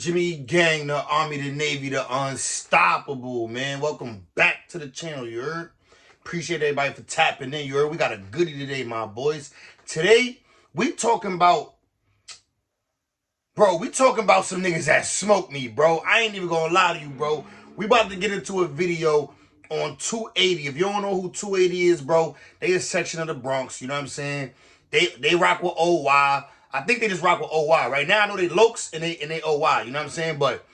Jimmy Gang, the Army, the Navy, the Unstoppable, man. Welcome back to the channel, you heard? Appreciate everybody for tapping in, you heard? We got a goodie today, my boys. Today, we talking about some niggas that smoke me, bro. I ain't even gonna lie to you, bro. We about to get into a video on 280. If you don't know who 280 is, bro, they a section of the Bronx, you know what I'm saying? They rock with OY. I think they just rock with OY. Right now, I know they Lokes and they OY, you know what I'm saying? But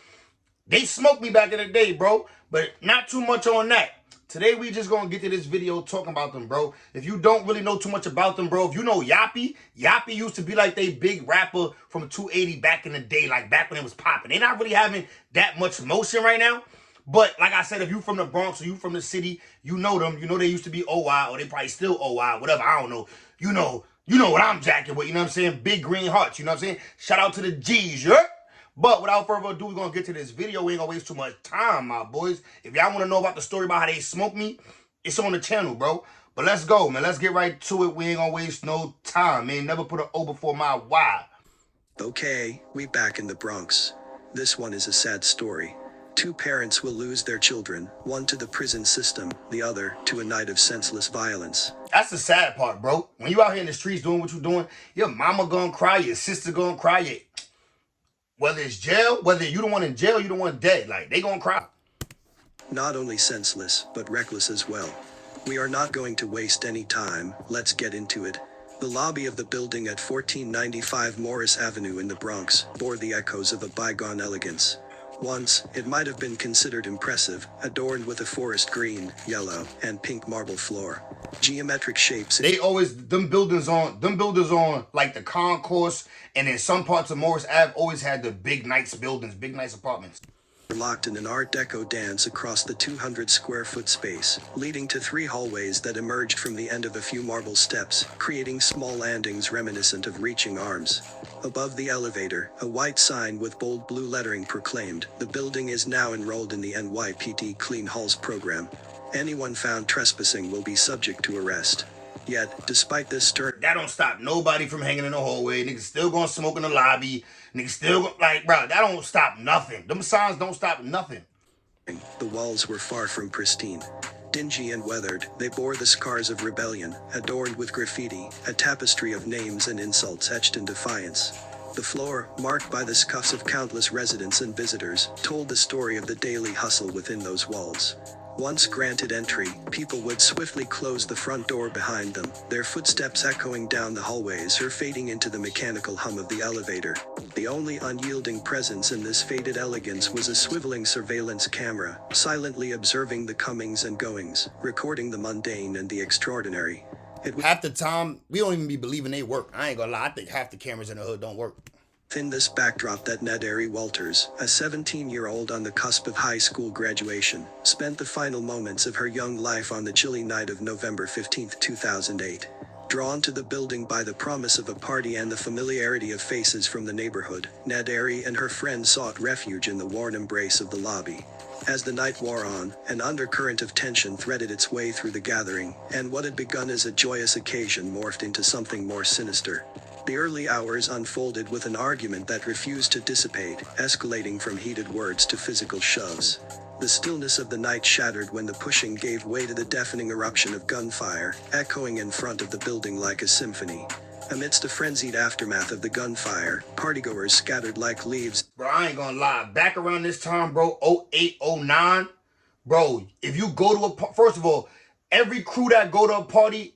they smoked me back in the day, bro. But not too much on that. Today, we just gonna get to this video talking about them, bro. If you don't really know too much about them, bro, if you know Yappy used to be like they big rapper from 280 back in the day, like back when it was popping. They're not really having that much motion right now. But like I said, if you from the Bronx or you from the city, you know them. You know they used to be OY, or they probably still OY, whatever, I don't know. You know what I'm jacking with, you know what I'm saying? Big green hearts, you know what I'm saying? Shout out to the G's, yeah? But without further ado, we're going to get to this video. We ain't going to waste too much time, my boys. If y'all want to know about the story about how they smoke me, it's on the channel, bro. But let's go, man. Let's get right to it. We ain't going to waste no time, man. Never put an O before my Y. Okay, we back in the Bronx. This one is a sad story. Two parents will lose their children, one to the prison system, the other to a night of senseless violence. That's the sad part, bro. When you out here in the streets doing what you doing, your mama gonna cry, your sister gonna cry, whether it's jail, whether you the one in jail, you the one dead, like, they gonna cry. Not only senseless, but reckless as well. We are not going to waste any time, let's get into it. The lobby of the building at 1495 Morris Avenue in the Bronx bore the echoes of a bygone elegance. Once, it might have been considered impressive, adorned with a forest green, yellow, and pink marble floor. Geometric shapes. They always, them buildings on like the concourse, and in some parts of Morris Ave always had the big nice buildings, big nice apartments. Locked in an Art Deco dance across the 200 square foot space, leading to three hallways that emerged from the end of a few marble steps, creating small landings reminiscent of reaching arms. Above the elevator, a white sign with bold blue lettering proclaimed, "The building is now enrolled in the NYPD Clean Halls program. Anyone found trespassing will be subject to arrest." Yet, despite this stern... That don't stop nobody from hanging in the hallway. Niggas still gonna smoke in the lobby. Niggas still gonna, like, bro, that don't stop nothing. Them signs don't stop nothing. The walls were far from pristine. Dingy and weathered, they bore the scars of rebellion, adorned with graffiti, a tapestry of names and insults etched in defiance. The floor, marked by the scuffs of countless residents and visitors, told the story of the daily hustle within those walls. Once granted entry, people would swiftly close the front door behind them, their footsteps echoing down the hallways or fading into the mechanical hum of the elevator. The only unyielding presence in this faded elegance was a swiveling surveillance camera, silently observing the comings and goings, recording the mundane and the extraordinary. Half the time, we don't even be believing they work. I ain't gonna lie, I think half the cameras in the hood don't work. In this backdrop that Naderi Walters, a 17-year-old on the cusp of high school graduation, spent the final moments of her young life on the chilly night of November 15, 2008. Drawn to the building by the promise of a party and the familiarity of faces from the neighborhood, Naderi and her friends sought refuge in the warm embrace of the lobby. As the night wore on, an undercurrent of tension threaded its way through the gathering, and what had begun as a joyous occasion morphed into something more sinister. The early hours unfolded with an argument that refused to dissipate, escalating from heated words to physical shoves. The stillness of the night shattered when the pushing gave way to the deafening eruption of gunfire, echoing in front of the building like a symphony. Amidst the frenzied aftermath of the gunfire, partygoers scattered like leaves. Bro, I ain't gonna lie. Back around this time, bro, 08, 09, bro, if you go to first of all, every crew that go to a party,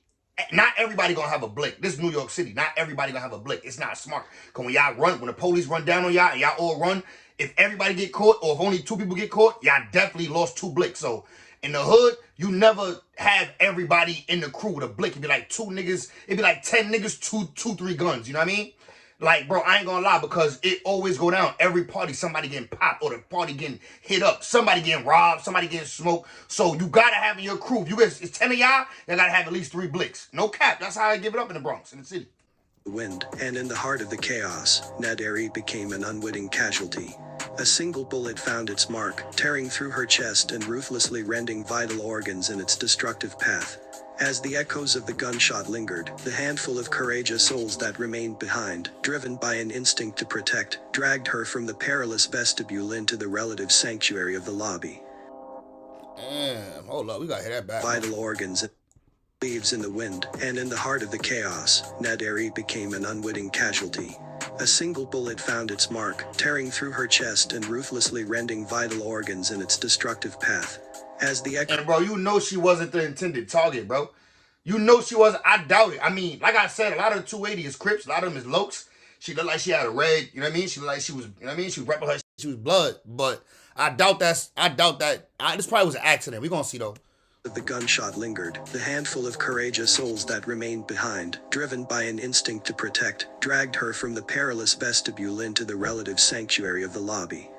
not everybody gonna have a blick. This is New York City. Not everybody gonna have a blick. It's not smart. Cause when y'all run, when the police run down on y'all and y'all all run, if everybody get caught or if only two people get caught, y'all definitely lost two blicks. So in the hood, you never have everybody in the crew with a blick. It'd be like two niggas, it'd be like 10 niggas, two, 3 guns. You know what I mean? Like, bro, I ain't gonna lie, because it always go down. Every party, somebody getting popped or the party getting hit up. Somebody getting robbed, somebody getting smoked. So you gotta have in your crew. If you guys, it's 10 of y'all gotta have at least 3 blicks. No cap. That's how I give it up in the Bronx, in the city. Wind, and in the heart of the chaos, Naderi became an unwitting casualty. A single bullet found its mark, tearing through her chest and ruthlessly rending vital organs in its destructive path. As the echoes of the gunshot lingered, the handful of courageous souls that remained behind, driven by an instinct to protect, dragged her from the perilous vestibule into the relative sanctuary of the lobby. Damn, hold up, we gotta hear that back. Vital organs and leaves in the wind, and in the heart of the chaos, Naderi became an unwitting casualty. A single bullet found its mark, tearing through her chest and ruthlessly rending vital organs in its destructive path. As the echo— And bro, you know she wasn't the intended target, bro. You know she wasn't. I doubt it. I mean, like I said, a lot of the 280 is Crips, a lot of them is Lokes. She looked like she had a red, you know what I mean? She looked like she was, you know what I mean? She was repping her, she was blood. But I doubt that. This probably was an accident. We gonna see though. The gunshot lingered, the handful of courageous souls that remained behind, driven by an instinct to protect, dragged her from the perilous vestibule into the relative sanctuary of the lobby.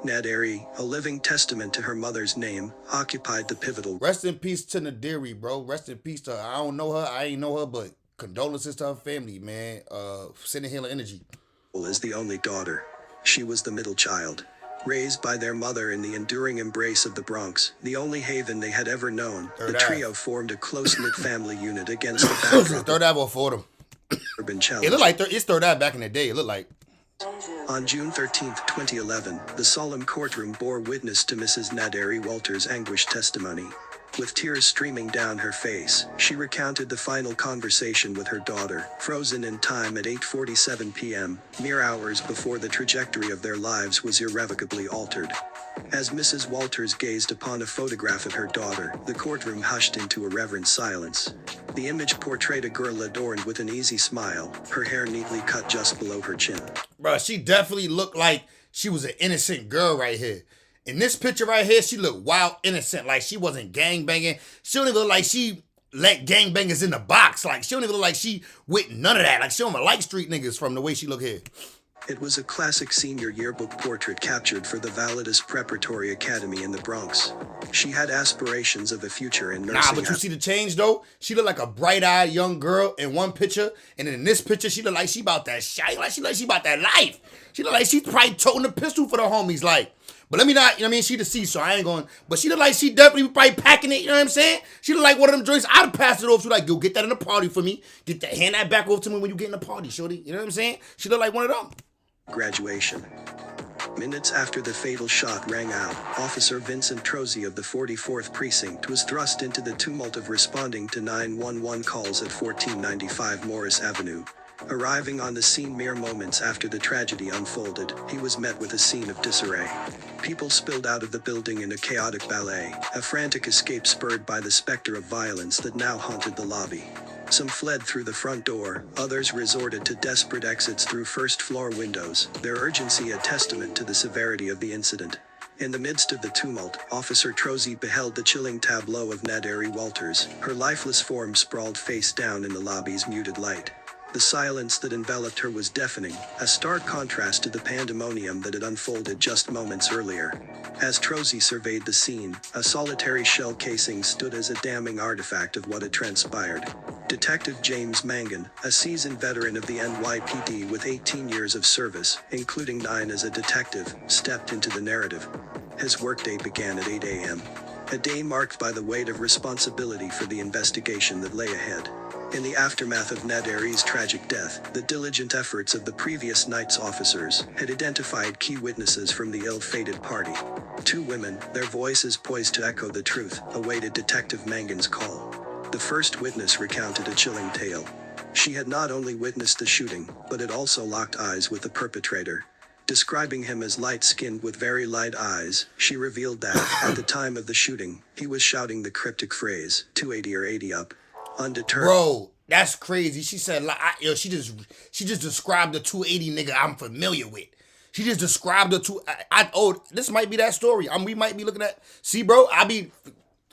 Naderi, a living testament to her mother's name, occupied the pivotal— Rest in peace to Naderi, bro. Rest in peace to her. I don't know her. I ain't know her, but condolences to her family, man. Sending healing energy. as the only daughter. She was the middle child. Raised by their mother in the enduring embrace of the Bronx, the only haven they had ever known, the trio formed a close-knit family unit against the backdrop Third Ave for them. urban challenge. It looked like it's Third Ave back in the day. It looked like. On June 13, 2011, the solemn courtroom bore witness to Mrs. Naderi Walters' anguished testimony. With tears streaming down her face, she recounted the final conversation with her daughter, frozen in time at 8:47 p.m., mere hours before the trajectory of their lives was irrevocably altered. As Mrs. Walters gazed upon a photograph of her daughter, the courtroom hushed into a reverent silence. The image portrayed a girl adorned with an easy smile, her hair neatly cut just below her chin. Bro, she definitely looked like she was an innocent girl right here. In this picture right here, she looked wild innocent, like she wasn't gangbanging. She don't even look like she let gangbangers in the box. Like, she don't even look like she with none of that. Like, she don't even like street niggas from the way she look here. It was a classic senior yearbook portrait captured for the Validus Preparatory Academy in the Bronx. She had aspirations of a future in nursing. Nah, but you see the change though? She looked like a bright-eyed young girl in one picture, and then in this picture, she looked like she about that shit. Like she about that life. She looked like she's probably toting a pistol for the homies, like. But let me not, you know what I mean? She deceased, so I ain't going. But she look like she definitely probably packing it, you know what I'm saying? She look like one of them joints. I'd pass it off. She like, yo, get that in the party for me. Get that, hand that back over to me when you get in the party, shorty. You know what I'm saying? She look like one of them. Graduation. Minutes after the fatal shot rang out, Officer Vincent Trozzi of the 44th Precinct was thrust into the tumult of responding to 911 calls at 1495 Morris Avenue. Arriving on the scene mere moments after the tragedy unfolded, he was met with a scene of disarray. People spilled out of the building in a chaotic ballet, a frantic escape spurred by the specter of violence that now haunted the lobby. Some fled through the front door, others resorted to desperate exits through first-floor windows, their urgency a testament to the severity of the incident. In the midst of the tumult, Officer Trozzi beheld the chilling tableau of Naderi Walters, her lifeless form sprawled face down in the lobby's muted light. The silence that enveloped her was deafening, a stark contrast to the pandemonium that had unfolded just moments earlier. As Trozzi surveyed the scene, a solitary shell casing stood as a damning artifact of what had transpired. Detective James Mangan, a seasoned veteran of the NYPD with 18 years of service, including 9 as a detective, stepped into the narrative. His workday began at 8 a.m. A day marked by the weight of responsibility for the investigation that lay ahead. In the aftermath of Naderi's tragic death, the diligent efforts of the previous night's officers had identified key witnesses from the ill-fated party. 2 women, their voices poised to echo the truth, awaited Detective Mangan's call. The first witness recounted a chilling tale. She had not only witnessed the shooting, but had also locked eyes with the perpetrator. Describing him as light-skinned with very light eyes, she revealed that, at the time of the shooting, he was shouting the cryptic phrase, 280 or 80 up. Undeterred. Bro, that's crazy. She said, like, she just described the 280 nigga I'm familiar with. She just described the this might be that story. We might be looking at. See, bro,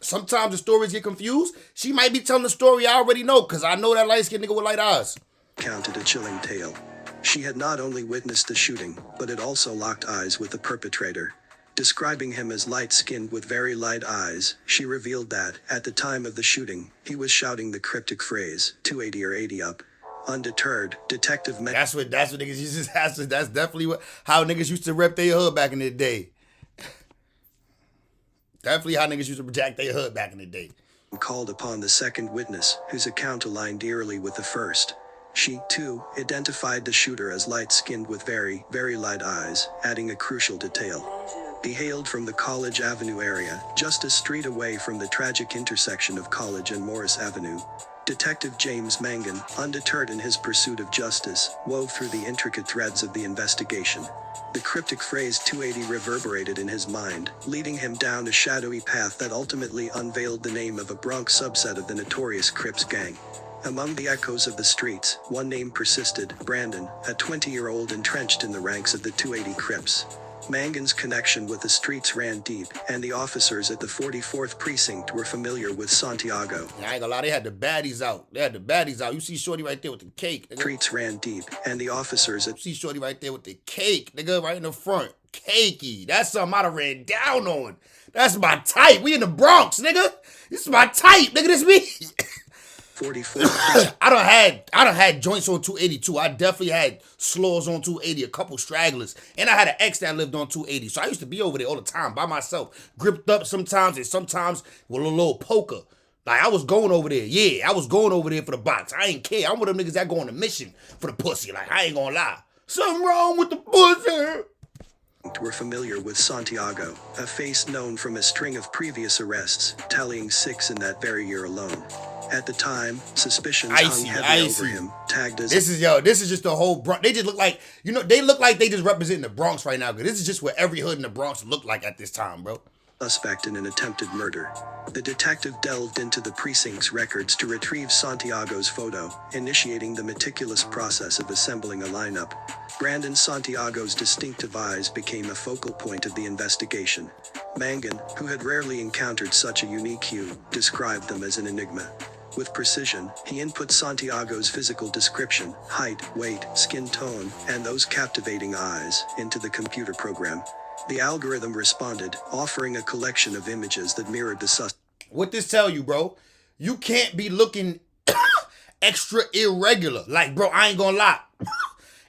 sometimes the stories get confused. She might be telling the story I already know, because I know that light-skinned nigga with light eyes. Counted a chilling tale. She had not only witnessed the shooting, but had also locked eyes with the perpetrator. Describing him as light-skinned with very light eyes, she revealed that, at the time of the shooting, he was shouting the cryptic phrase, 280 or 80 up. Undeterred, Detective Mangan. That's what niggas used to. That's definitely how niggas used to rep their hood back in the day. Definitely how niggas used to project their hood back in the day. called upon the second witness, whose account aligned eerily with the first. She, too, identified the shooter as light-skinned with very, very light eyes, adding a crucial detail. He hailed from the College Avenue area, just a street away from the tragic intersection of College and Morris Avenue. Detective James Mangan, undeterred in his pursuit of justice, wove through the intricate threads of the investigation. The cryptic phrase 280 reverberated in his mind, leading him down a shadowy path that ultimately unveiled the name of a Bronx subset of the notorious Crips gang. Among the echoes of the streets, one name persisted: Brandon, a 20-year-old entrenched in the ranks of the 280 Crips. Mangan's connection with the streets ran deep, and the officers at the 44th Precinct were familiar with Santiago. I ain't gonna lie, they had the baddies out. They had the baddies out. You see Shorty right there with the cake. Nigga. Streets ran deep, and the officers at... You see Shorty right there with the cake, nigga, right in the front. Cakey. That's something I done ran down on. That's my type. We in the Bronx, nigga. This is my type, nigga. This me. 44. I done had joints on 282. I definitely had slaws on 280, a couple stragglers. And I had an ex that lived on 280. So I used to be over there all the time by myself. Gripped up sometimes and sometimes with a little poker. Like, I was going over there. Yeah, I was going over there for the box. I ain't care. I'm one of them niggas that go on a mission for the pussy. Like, I ain't gonna lie. Something wrong with the pussy. Were familiar with Santiago, a face known from a string of previous arrests, tallying 6 in that very year alone. At the time, suspicions hung heavily over him, tagged as... This is just the whole Bronx. They just look like, they look like they just representing the Bronx right now. Because this is just what every hood in the Bronx looked like at this time, bro. Suspect in an attempted murder. The detective delved into the precinct's records to retrieve Santiago's photo, initiating the meticulous process of assembling a lineup. Brandon Santiago's distinctive eyes became a focal point of the investigation. Mangan, who had rarely encountered such a unique hue, described them as an enigma. With precision, he input Santiago's physical description, height, weight, skin tone, and those captivating eyes, into the computer program. The algorithm responded, offering a collection of images that mirrored the suspect. What this tell you, bro? You can't be looking extra irregular. Like, bro, I ain't gonna lie.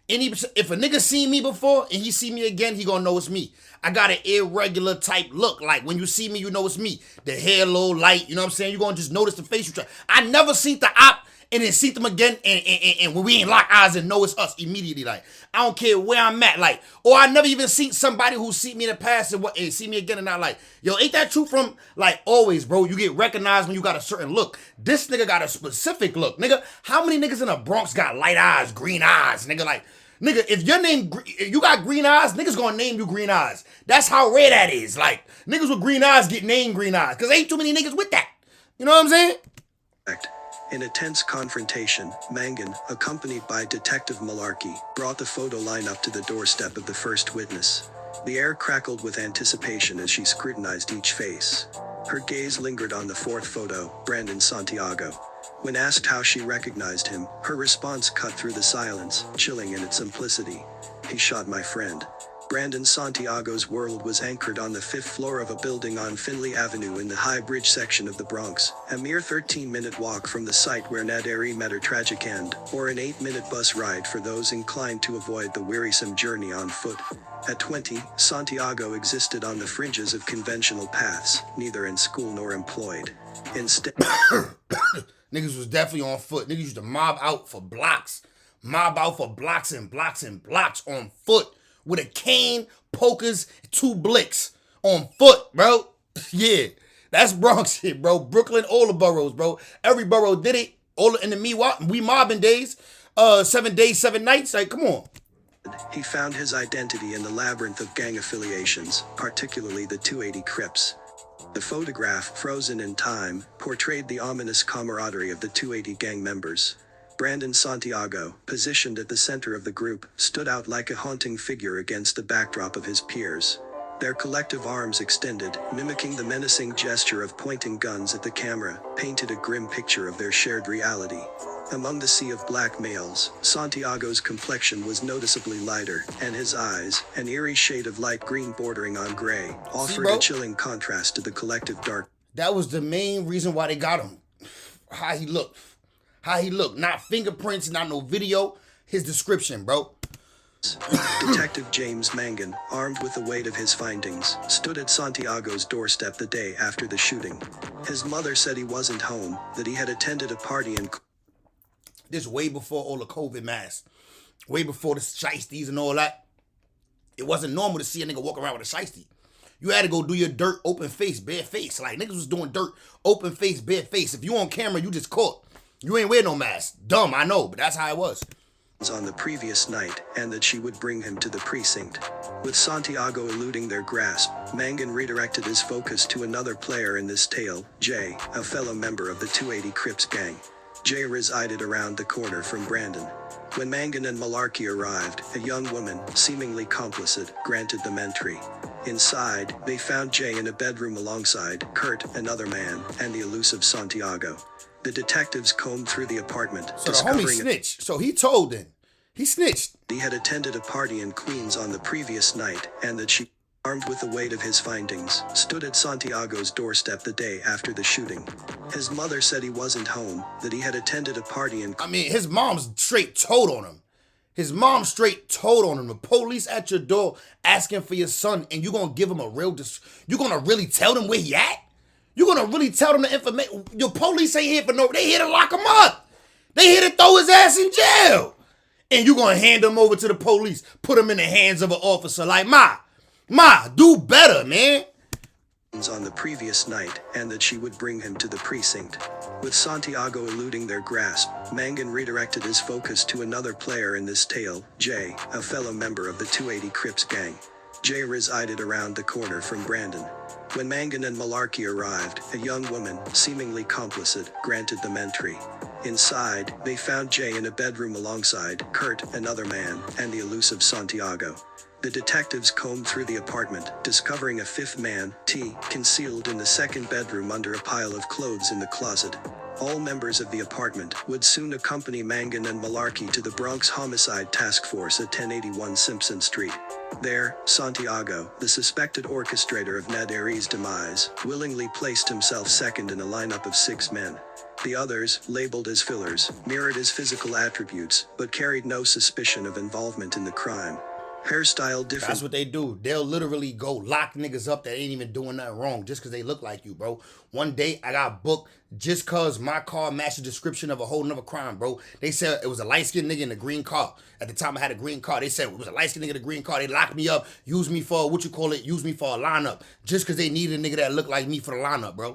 If a nigga seen me before and he see me again, he gonna know it's me. I got an irregular type look. Like, when you see me, you know it's me. The hair a little light, you know what I'm saying? You gonna just notice the facial track. I never seen the op and then see them again and when we ain't lock eyes and know it's us immediately. Like, I don't care where I'm at. Like, or I never even seen somebody who see me in the past and see me again and not like, yo, ain't that true from, like, always, bro? You get recognized when you got a certain look. This nigga got a specific look. Nigga, how many niggas in the Bronx got light eyes, green eyes? Nigga, like, nigga, if you got green eyes, niggas gonna name you green eyes. That's how rare that is. Like, niggas with green eyes get named green eyes. Cause ain't too many niggas with that. You know what I'm saying? In a tense confrontation, Mangan, accompanied by Detective Malarkey, brought the photo lineup to the doorstep of the first witness. The air crackled with anticipation as she scrutinized each face. Her gaze lingered on the fourth photo, Brandon Santiago. When asked how she recognized him, her response cut through the silence, chilling in its simplicity. He shot my friend. Brandon Santiago's world was anchored on the 5th floor of a building on Finley Avenue in the High Bridge section of the Bronx, a mere 13-minute walk from the site where Naderi met her tragic end, or an 8-minute bus ride for those inclined to avoid the wearisome journey on foot. At 20, Santiago existed on the fringes of conventional paths, neither in school nor employed. Instead... Niggas was definitely on foot. Niggas used to mob out for blocks. Mob out for blocks and blocks and blocks on foot. With a cane, pokers, 2 blicks on foot, bro. Yeah, that's Bronx shit, bro. Brooklyn, all the boroughs, bro. Every borough did it. All in the we mobbing days, 7 days, 7 nights. Like, come on. He found his identity in the labyrinth of gang affiliations, particularly the 280 Crips. The photograph, frozen in time, portrayed the ominous camaraderie of the 280 gang members. Brandon Santiago, positioned at the center of the group, stood out like a haunting figure against the backdrop of his peers. Their collective arms extended, mimicking the menacing gesture of pointing guns at the camera, painted a grim picture of their shared reality. Among the sea of black males, Santiago's complexion was noticeably lighter, and his eyes, an eerie shade of light green bordering on gray, offered a chilling contrast to the collective dark. That was the main reason why they got him. How he looked. Not fingerprints, not no video. His description, bro. Detective James Mangan, armed with the weight of his findings, stood at Santiago's doorstep the day after the shooting. His mother said he wasn't home, that he had attended a party in... This way before all the COVID masks. Way before the shiesties and all that. It wasn't normal to see a nigga walk around with a shiesty. You had to go do your dirt open face, bare face. Like, niggas was doing dirt open face, bare face. If you on camera, you just caught. You ain't wear no mask. Dumb, I know, but that's how it was. On the previous night, and that she would bring him to the precinct. With Santiago eluding their grasp, Mangan redirected his focus to another player in this tale, Jay, a fellow member of the 280 Crips gang. Jay resided around the corner from Brandon. When Mangan and Malarkey arrived, a young woman, seemingly complicit, granted them entry. Inside, they found Jay in a bedroom alongside Kurt, another man, and the elusive Santiago. The detectives combed through the apartment, so the homie snitched. So he told them. He snitched. He had attended a party in Queens on the previous night, and that she, armed with the weight of his findings, stood at Santiago's doorstep the day after the shooting. His mother said he wasn't home, that he had attended a party in... I mean, his mom's straight told on him. His mom straight told on him. The police at your door asking for your son, and you gonna give him a real... You gonna really tell them where he at? You gonna really tell them the information? Your police ain't here for no... They here to lock him up. They here to throw his ass in jail. And you gonna hand him over to the police. Put him in the hands of an officer like, Ma, do better, man. On the previous night, and that she would bring him to the precinct. With Santiago eluding their grasp, Mangan redirected his focus to another player in this tale, Jay, a fellow member of the 280 Crips gang. Jay resided around the corner from Brandon. When Mangan and Malarkey arrived, a young woman, seemingly complicit, granted them entry. Inside, they found Jay in a bedroom alongside Kurt, another man, and the elusive Santiago. The detectives combed through the apartment, discovering a fifth man, T, concealed in the second bedroom under a pile of clothes in the closet. All members of the apartment would soon accompany Mangan and Malarkey to the Bronx Homicide Task Force at 1081 Simpson Street. There, Santiago, the suspected orchestrator of Naderi's demise, willingly placed himself second in a lineup of 6 men. The others, labeled as fillers, mirrored his physical attributes, but carried no suspicion of involvement in the crime. Hairstyle different. That's what they do. They'll literally go lock niggas up that ain't even doing nothing wrong just because they look like you, bro. One day, I got booked just because my car matched the description of a whole nother crime, bro. They said it was a light-skinned nigga in a green car. At the time, I had a green car. They said it was a light-skinned nigga in a green car. They locked me up, used me for, use me for a lineup. Just because they needed a nigga that looked like me for the lineup, bro.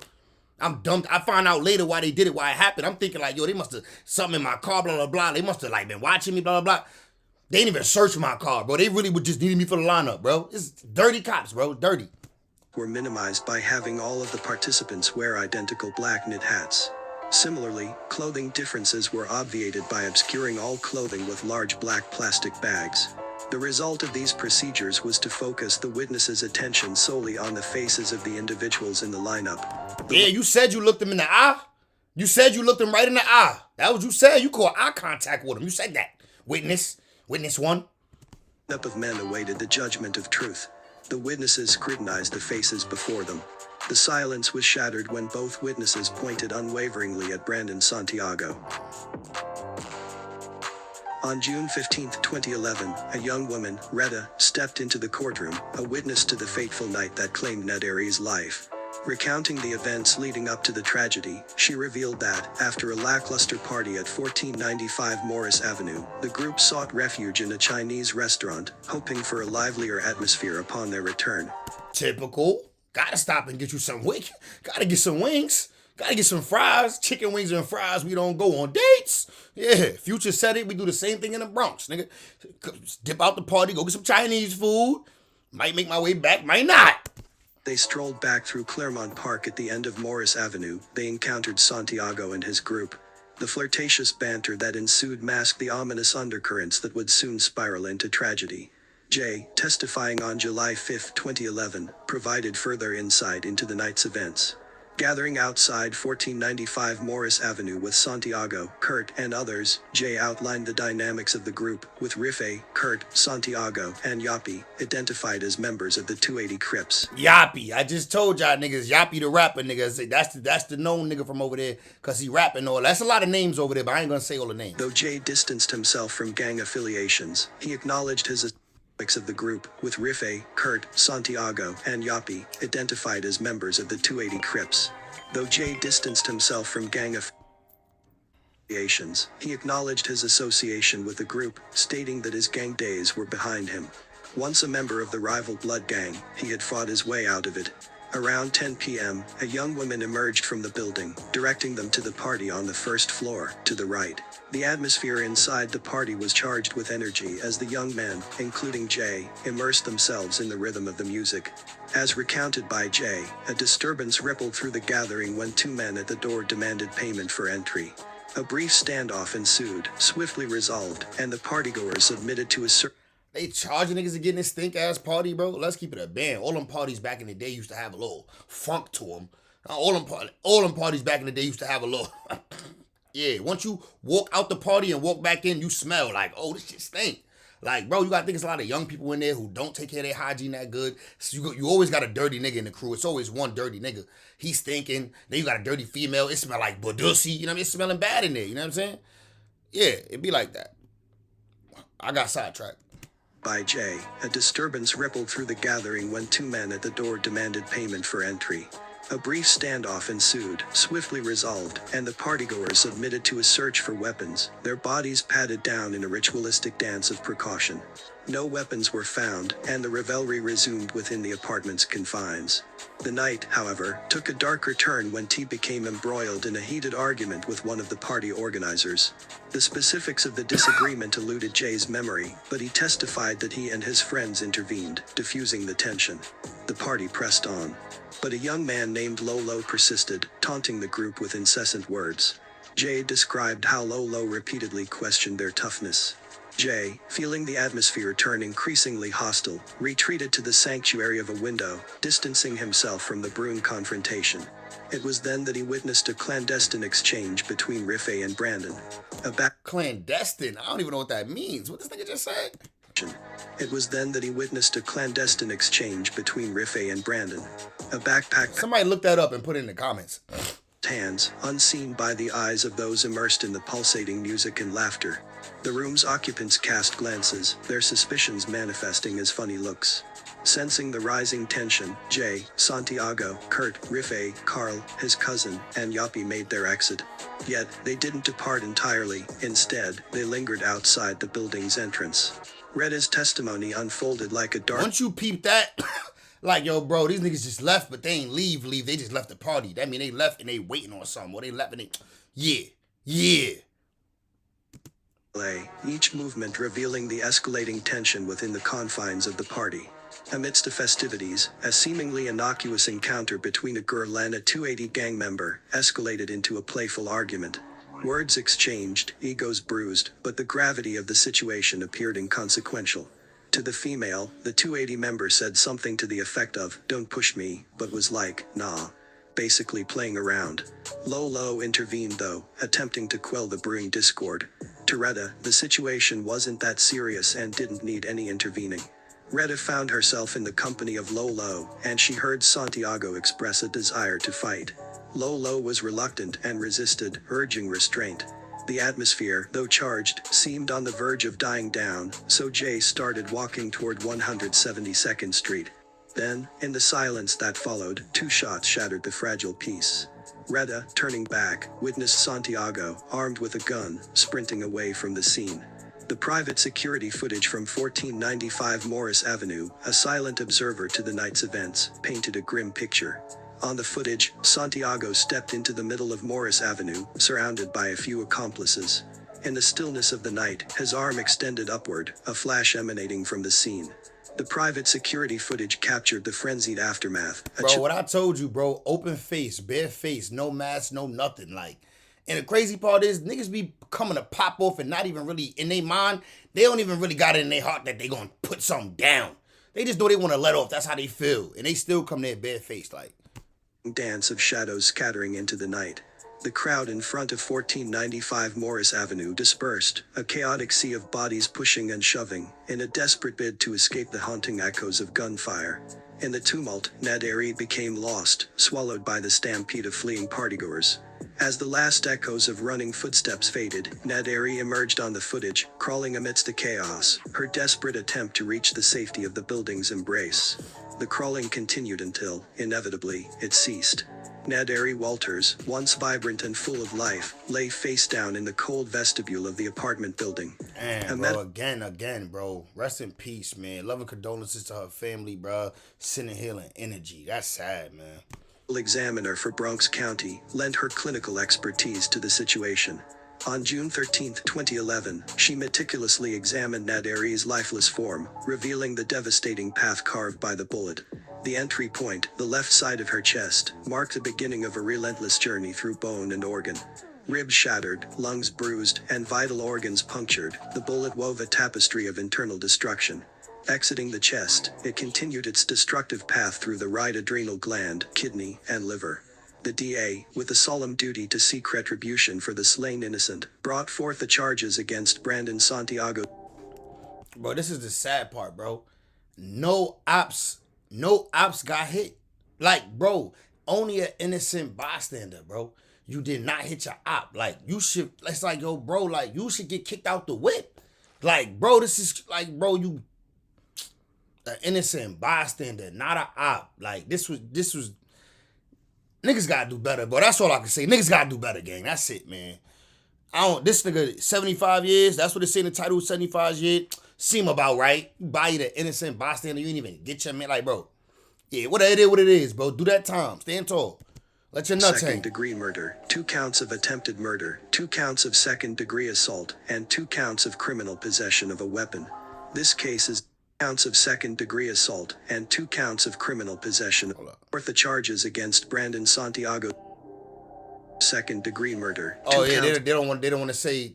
I'm dumb. I found out later why they did it, why it happened. I'm thinking like, yo, they must have something in my car, blah, blah, blah. They must have like been watching me, blah, blah, blah. They didn't even search my car, bro. They really would just need me for the lineup, bro. It's dirty cops, bro. Dirty. Were minimized by having all of the participants wear identical black knit hats. Similarly, clothing differences were obviated by obscuring all clothing with large black plastic bags. The result of these procedures was to focus the witnesses' attention solely on the faces of the individuals in the lineup. Yeah, you said you looked them in the eye. You said you looked them right in the eye. That was what you said. You caught eye contact with them. You said that. Witness one. A lineup of men awaited the judgment of truth. The witnesses scrutinized the faces before them. The silence was shattered when both witnesses pointed unwaveringly at Brandon Santiago. On June 15, 2011, a young woman, Retta, stepped into the courtroom, a witness to the fateful night that claimed Naderi's life. Recounting the events leading up to the tragedy, she revealed that, after a lackluster party at 1495 Morris Avenue, the group sought refuge in a Chinese restaurant, hoping for a livelier atmosphere upon their return. Typical. Gotta stop and get you some wings. Gotta get some wings. Gotta get some fries. Chicken wings and fries. We don't go on dates. Yeah, Future said it. We do the same thing in the Bronx, nigga. Dip out the party, go get some Chinese food. Might make my way back, might not. They strolled back through Claremont Park at the end of Morris Avenue. They encountered Santiago and his group. The flirtatious banter that ensued masked the ominous undercurrents that would soon spiral into tragedy. Jay, testifying on July 5, 2011, provided further insight into the night's events. Gathering outside 1495 Morris Avenue with Santiago, Kurt, and others, Jay outlined the dynamics of the group, with Rife, Kurt, Santiago, and Yappy, identified as members of the 280 Crips. Yappy, I just told y'all niggas, Yappy the rapper niggas. That's the known nigga from over there, cause he rapping all. That's a lot of names over there, but I ain't gonna say all the names. Though Jay distanced himself from gang affiliations, he acknowledged his of the group, with Rife, Kurt, Santiago, and Yappy, identified as members of the 280 Crips. Though Jay distanced himself from gang affiliations, he acknowledged his association with the group, stating that his gang days were behind him. Once a member of the rival blood gang, he had fought his way out of it. Around 10 p.m., a young woman emerged from the building, directing them to the party on the first floor, to the right. The atmosphere inside the party was charged with energy as the young men, including Jay, immersed themselves in the rhythm of the music. As recounted by Jay, a disturbance rippled through the gathering when two men at the door demanded payment for entry. A brief standoff ensued, swiftly resolved, and the partygoers submitted to a They charging niggas to get in this stink ass party, bro. Let's keep it a band. All them parties back in the day used to have a little funk to them. All them parties back in the day used to have a little. Yeah, once you walk out the party and walk back in, you smell like, oh, this shit stink. Like, bro, you gotta think it's a lot of young people in there who don't take care of their hygiene that good. So you always got a dirty nigga in the crew. It's always one dirty nigga. He's stinking. Then you got a dirty female. It smell like Badusi. You know what I mean? It's smelling bad in there. You know what I'm saying? Yeah, it be like that. I got sidetracked. By Jay, a disturbance rippled through the gathering when two men at the door demanded payment for entry. A brief standoff ensued, swiftly resolved, and the partygoers submitted to a search for weapons, their bodies patted down in a ritualistic dance of precaution. No weapons were found, and the revelry resumed within the apartment's confines. The night, however, took a darker turn when T became embroiled in a heated argument with one of the party organizers. The specifics of the disagreement eluded Jay's memory, but he testified that he and his friends intervened, diffusing the tension. The party pressed on. But a young man named Lolo persisted, taunting the group with incessant words. Jay described how Lolo repeatedly questioned their toughness. Jay, feeling the atmosphere turn increasingly hostile, retreated to the sanctuary of a window, distancing himself from the brewing confrontation. It was then that he witnessed a clandestine exchange between Rife and Brandon. Clandestine? I don't even know what that means. What this nigga just said? It was then that he witnessed a clandestine exchange between Rife and Brandon. A backpack. Somebody look that up and put it in the comments. Hands, unseen by the eyes of those immersed in the pulsating music and laughter. The room's occupants cast glances, their suspicions manifesting as funny looks. Sensing the rising tension, Jay, Santiago, Kurt, Rife, Carl, his cousin, and Yappy made their exit. Yet, they didn't depart entirely. Instead, they lingered outside the building's entrance. Reda's testimony unfolded like a dark... Once you peep that, like, yo, bro, these niggas just left, but they ain't leave. They just left the party. That mean they left and they waiting on something. Or they left and they... Yeah. Each movement revealing the escalating tension within the confines of the party. Amidst the festivities, a seemingly innocuous encounter between a girl and a 280 gang member escalated into a playful argument. Words exchanged, egos bruised, but the gravity of the situation appeared inconsequential. To the female, the 280 member said something to the effect of, "Don't push me," but was like, "Nah." Basically playing around. Lolo intervened though, attempting to quell the brewing discord. To Reda, the situation wasn't that serious and didn't need any intervening. Reda found herself in the company of Lolo, and she heard Santiago express a desire to fight. Lolo was reluctant and resisted, urging restraint. The atmosphere, though charged, seemed on the verge of dying down, so Jay started walking toward 172nd Street. Then, in the silence that followed, two shots shattered the fragile peace. Reda, turning back, witnessed Santiago, armed with a gun, sprinting away from the scene. The private security footage from 1495 Morris Avenue, a silent observer to the night's events, painted a grim picture. On the footage, Santiago stepped into the middle of Morris Avenue, surrounded by a few accomplices. In the stillness of the night, his arm extended upward, a flash emanating from the scene. The private security footage captured the frenzied aftermath. Bro, what I told you, bro, open face, bare face, no mask, no nothing. Like, and the crazy part is, niggas be coming to pop off and not even really, in their mind, they don't even really got it in their heart that they gonna put something down. They just know they want to let off. That's how they feel. And they still come there bare face, like. dance of shadows scattering into the night. The crowd in front of 1495 Morris Avenue dispersed, a chaotic sea of bodies pushing and shoving, in a desperate bid to escape the haunting echoes of gunfire. In the tumult, Naderi became lost, swallowed by the stampede of fleeing partygoers. As the last echoes of running footsteps faded, Naderi emerged on the footage, crawling amidst the chaos, her desperate attempt to reach the safety of the building's embrace. The crawling continued until, inevitably, it ceased. Naderi Walters, once vibrant and full of life, lay face down in the cold vestibule of the apartment building. Man, bro, again, bro. Rest in peace, man. Love and condolences to her family, bro. Sending healing energy. That's sad, man. Examiner for Bronx County, lent her clinical expertise to the situation. On June 13, 2011, she meticulously examined Naderi's lifeless form, revealing the devastating path carved by the bullet. The entry point, the left side of her chest, marked the beginning of a relentless journey through bone and organ. Ribs shattered, lungs bruised, and vital organs punctured, the bullet wove a tapestry of internal destruction. Exiting the chest, it continued its destructive path through the right adrenal gland, kidney, and liver. The DA, with the solemn duty to seek retribution for the slain innocent, brought forth the charges against Brandon Santiago. Bro, this is the sad part, bro. No ops got hit. Like, bro, only an innocent bystander, bro. You did not hit your op. Like, you should, it's like, yo, bro, like, you should get kicked out the whip. Like, bro, this is, like, bro, you, an innocent bystander, not an op. Like, this was, niggas gotta do better, bro. That's all I can say. Niggas gotta do better, gang. That's it, man. This nigga, 75 years, that's what it say in the title, 75 years. Seem about right. You buy you the innocent bystander, you ain't even get your man, like, bro. Yeah, what it is, bro. Do that time. Stand tall. Let your nuts hang. Second-degree murder, 2 counts of attempted murder, 2 counts of second-degree assault, and 2 counts of criminal possession of a weapon. This case is counts of second-degree assault and 2 counts of criminal possession. Worth the charges against Brandon Santiago. Second-degree murder. Oh yeah, they don't want to say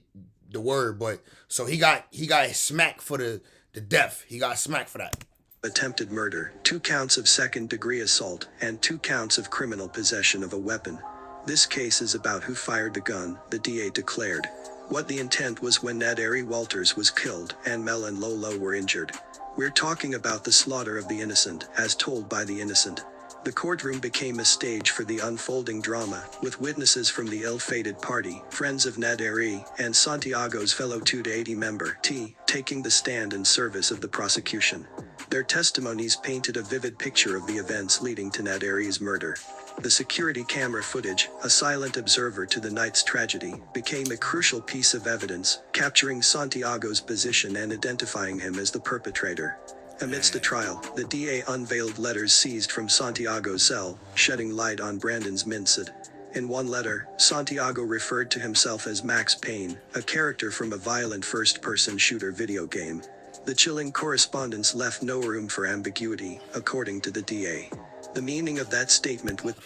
the word, but so he got smacked for the death. He got smacked for that. Attempted murder, 2 counts of second-degree assault, and 2 counts of criminal possession of a weapon. This case is about who fired the gun, the DA declared. What the intent was when Naderi Walters was killed and Mel and Lolo were injured. We're talking about the slaughter of the innocent, as told by the innocent. The courtroom became a stage for the unfolding drama, with witnesses from the ill-fated party, friends of Naderi, and Santiago's fellow 280 member, T, taking the stand in service of the prosecution. Their testimonies painted a vivid picture of the events leading to Naderi's murder. The security camera footage, a silent observer to the night's tragedy, became a crucial piece of evidence, capturing Santiago's position and identifying him as the perpetrator. Amidst the trial, the DA unveiled letters seized from Santiago's cell, shedding light on Brandon's minsid. In one letter, Santiago referred to himself as Max Payne, a character from a violent first-person shooter video game. The chilling correspondence left no room for ambiguity, according to the DA. The meaning of that statement with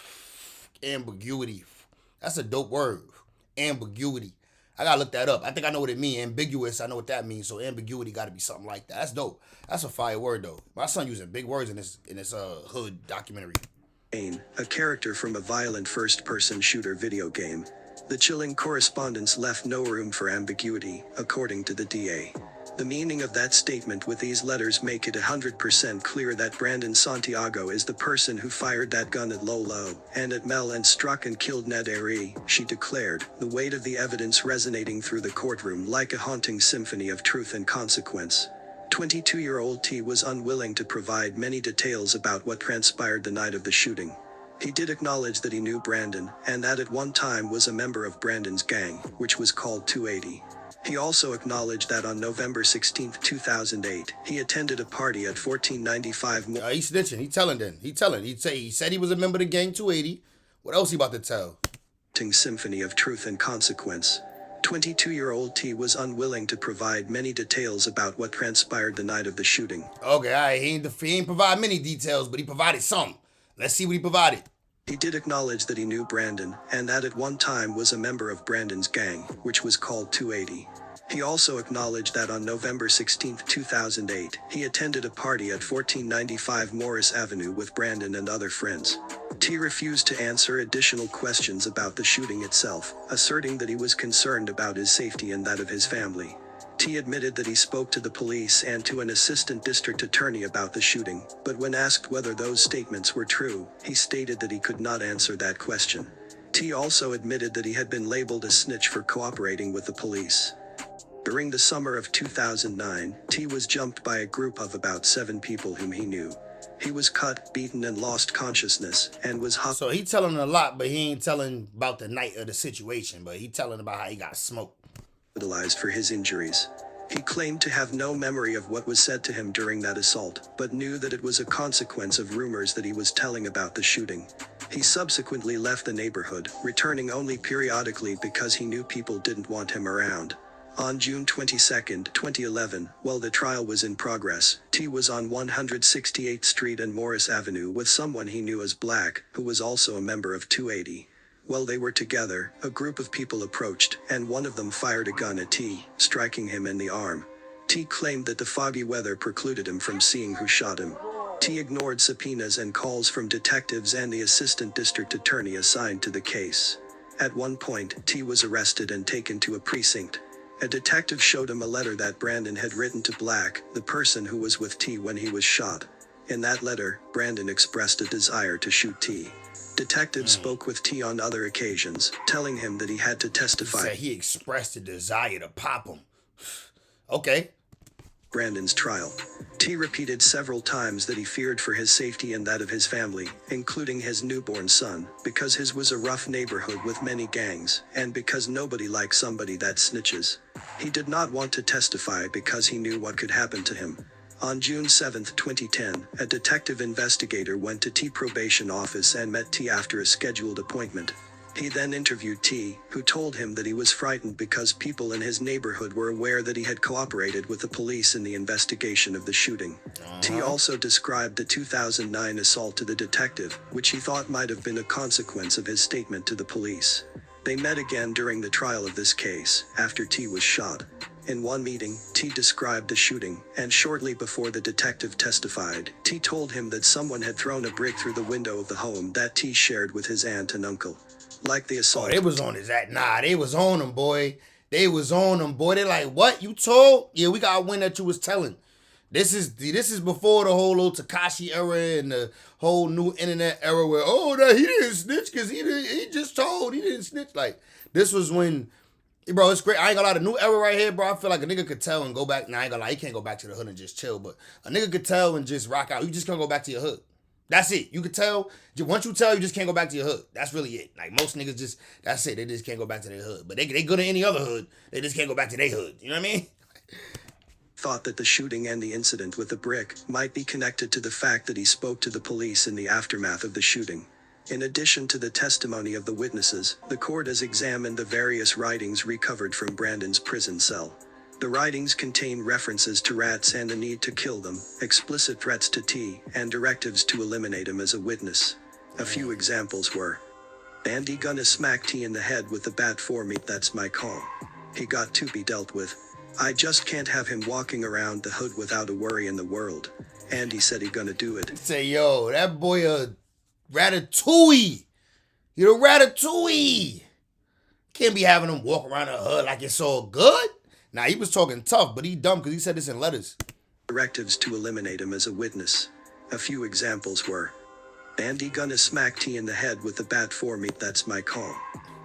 ambiguity. That's a dope word. Ambiguity. I gotta look that up. I think I know what it means. Ambiguous, I know what that means. So ambiguity gotta be something like that. That's dope. That's a fire word though. My son using big words in this hood documentary. A character from a violent first-person shooter video game. The chilling correspondence left no room for ambiguity, according to the DA. The meaning of that statement with these letters make it 100% clear that Brandon Santiago is the person who fired that gun at Lolo, and at Mel and struck and killed Naderi, she declared, the weight of the evidence resonating through the courtroom like a haunting symphony of truth and consequence. 22-year-old T was unwilling to provide many details about what transpired the night of the shooting. He did acknowledge that he knew Brandon, and that at one time was a member of Brandon's gang, which was called 280. He also acknowledged that on November 16, 2008, he attended a party at 1495 He's snitching. He telling then. He said he was a member of the gang 280. What else he about to tell? Symphony of truth and consequence. 22-year-old T was unwilling to provide many details about what transpired the night of the shooting. Okay, all right. He ain't provide many details, but he provided some. Let's see what he provided. He did acknowledge that he knew Brandon, and that at one time was a member of Brandon's gang, which was called 280. He also acknowledged that on November 16, 2008, he attended a party at 1495 Morris Avenue with Brandon and other friends. T refused to answer additional questions about the shooting itself, asserting that he was concerned about his safety and that of his family. T admitted that he spoke to the police and to an assistant district attorney about the shooting, but when asked whether those statements were true, he stated that he could not answer that question. T also admitted that he had been labeled a snitch for cooperating with the police. During the summer of 2009, T was jumped by a group of about 7 people whom he knew. He was cut, beaten, and lost consciousness, and was So he telling a lot, but he ain't telling about the night of the situation, but he telling about how he got smoked. Hospitalized for his injuries. He claimed to have no memory of what was said to him during that assault, but knew that it was a consequence of rumors that he was telling about the shooting. He subsequently left the neighborhood, returning only periodically because he knew people didn't want him around. On June 22, 2011, while the trial was in progress, T was on 168th Street and Morris Avenue with someone he knew as Black, who was also a member of 280. While they were together, a group of people approached, and one of them fired a gun at T, striking him in the arm. T claimed that the foggy weather precluded him from seeing who shot him. T ignored subpoenas and calls from detectives and the assistant district attorney assigned to the case. At one point, T was arrested and taken to a precinct. A detective showed him a letter that Brandon had written to Black, the person who was with T when he was shot. In that letter, Brandon expressed a desire to shoot T. Detectives spoke with T on other occasions, telling him that he had to testify. He expressed a desire to pop him. Okay. Brandon's trial. T repeated several times that he feared for his safety and that of his family, including his newborn son, because his was a rough neighborhood with many gangs, and because nobody likes somebody that snitches. He did not want to testify because he knew what could happen to him. On June 7, 2010, a detective investigator went to T probation office and met T after a scheduled appointment. He then interviewed T, who told him that he was frightened because people in his neighborhood were aware that he had cooperated with the police in the investigation of the shooting. T also described the 2009 assault to the detective, which he thought might have been a consequence of his statement to the police. They met again during the trial of this case, after T was shot. In one meeting, T described the shooting, and shortly before the detective testified, T told him that someone had thrown a brick through the window of the home that T shared with his aunt and uncle. Like the assault. Oh, they was on his act. Nah, they was on him, boy. They was on him, boy. They like, what? You told? Yeah, we got one that you was telling. This is before the whole old Tekashi era and the whole new internet era where, oh, no, he didn't snitch because he just told. He didn't snitch. Like, this was when, bro, it's great. I ain't gonna lie, the new era right here, bro, I feel like a nigga could tell and go back. Nah, I ain't gonna lie, he can't go back to the hood and just chill, but a nigga could tell and just rock out. You just can't go back to your hood. That's it. You could tell. Once you tell, you just can't go back to your hood. That's really it. Like, most niggas just, that's it. They just can't go back to their hood. But they good in any other hood. They just can't go back to their hood. You know what I mean? Thought that the shooting and the incident with the brick might be connected to the fact that he spoke to the police in the aftermath of the shooting. In addition to the testimony of the witnesses, the court has examined the various writings recovered from Brandon's prison cell. The writings contain references to rats and the need to kill them, explicit threats to T, and directives to eliminate him as a witness. A few examples were: Andy gonna smack T in the head with the bat for me, that's my call. He got to be dealt with. I just can't have him walking around the hood without a worry in the world. Andy said he gonna do it. Say, yo, that boy a ratatouille. You a ratatouille. Can't be having him walk around the hood like it's all good. Nah, he was talking tough, but he dumb because he said this in letters. Directives to eliminate him as a witness. A few examples were: Andy gonna smack T in the head with the bat for me, that's my call.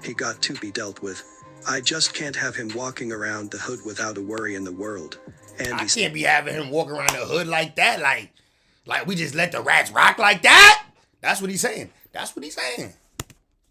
He got to be dealt with. I just can't have him walking around the hood without a worry in the world. I can't be having him walking around the hood like that, like we just let the rats rock like that. That's what he's saying. That's what he's saying.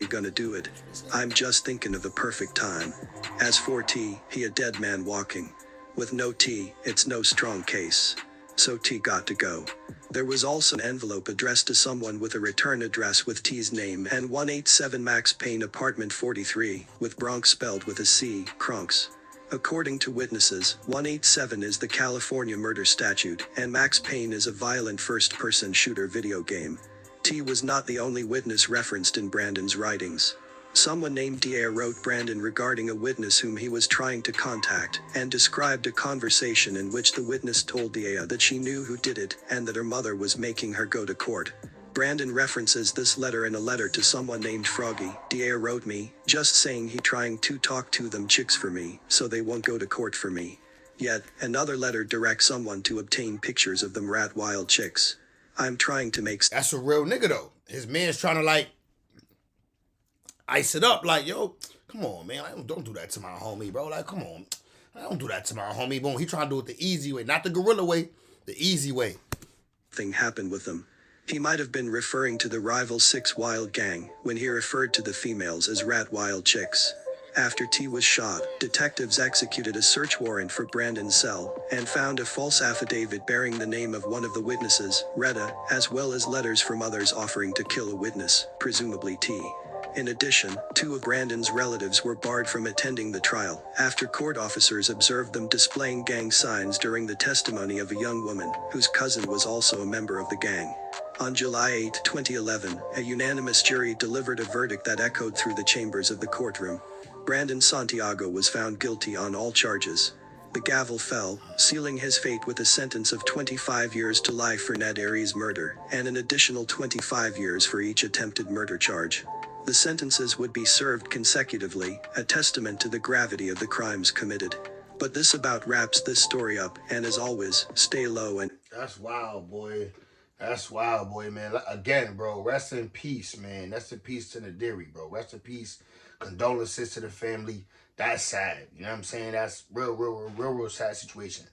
You're gonna do it. I'm just thinking of the perfect time. As for T, he a dead man walking. With no T, it's no strong case. So T got to go. There was also an envelope addressed to someone with a return address with T's name and 187 Max Payne Apartment 43, with Bronx spelled with a C, Bronx. According to witnesses, 187 is the California murder statute, and Max Payne is a violent first-person shooter video game. T was not the only witness referenced in Brandon's writings. Someone named D.A. wrote Brandon regarding a witness whom he was trying to contact, and described a conversation in which the witness told D.A. that she knew who did it, and that her mother was making her go to court. Brandon references this letter in a letter to someone named Froggy. "Dear wrote me, just saying he trying to talk to them chicks for me, so they won't go to court for me." Yet, another letter directs someone to obtain pictures of them rat wild chicks. "I'm trying to make..." That's a real nigga, though. His man's trying to, like, ice it up. Like, yo, come on, man. Don't do that to my homie, bro. Like, come on. I don't do that to my homie. Boom. He trying to do it the easy way. Not the gorilla way. The easy way. Thing happened with them. He might have been referring to the rival Six Wild gang when he referred to the females as rat wild chicks. After T was shot, detectives executed a search warrant for Brandon's cell and found a false affidavit bearing the name of one of the witnesses, Retta, as well as letters from others offering to kill a witness, presumably T. In addition, 2 of Brandon's relatives were barred from attending the trial after court officers observed them displaying gang signs during the testimony of a young woman whose cousin was also a member of the gang. On July 8, 2011, a unanimous jury delivered a verdict that echoed through the chambers of the courtroom. Brandon Santiago was found guilty on all charges. The gavel fell, sealing his fate with a sentence of 25 years to life for Ned Aries' murder, and an additional 25 years for each attempted murder charge. The sentences would be served consecutively, a testament to the gravity of the crimes committed. But this about wraps this story up, and as always, stay low and... That's wild, boy. That's wild, boy, man. Again, bro, rest in peace, man. Rest in peace to Nadiri, bro. Rest in peace. Condolences to the family. That's sad. You know what I'm saying? That's real sad situation.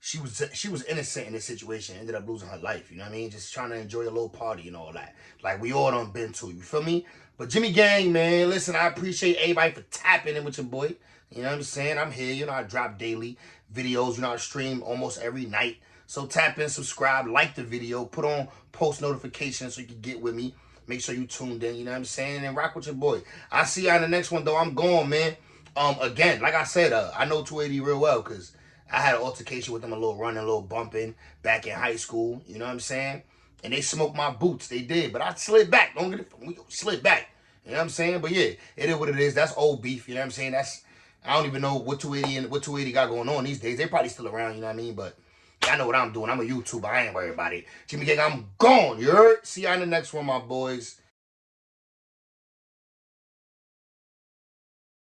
She was innocent in this situation. Ended up losing her life. You know what I mean? Just trying to enjoy a little party and all that. Like we all done been to. You feel me? But Jimmy Gang, man, listen, I appreciate everybody for tapping in with your boy. You know what I'm saying? I'm here. You know, I drop daily videos. You know, I stream almost every night. So tap in, subscribe, like the video, put on post notifications so you can get with me. Make sure you tuned in, you know what I'm saying? And rock with your boy. I'll see y'all in the next one, though. I'm going, man. Again, like I said, I know 280 real well because I had an altercation with them, a little running, a little bumping back in high school. You know what I'm saying? And they smoked my boots. They did. But I slid back. Don't get it. We slid back. You know what I'm saying? But yeah, it is what it is. That's old beef. You know what I'm saying? I don't even know what 280 and what 280 got going on these days. They probably still around, you know what I mean? But I know what I'm doing. I'm a YouTuber. I ain't worried about it. Jimmy Gang, I'm gone. You heard? See y'all in the next one, my boys.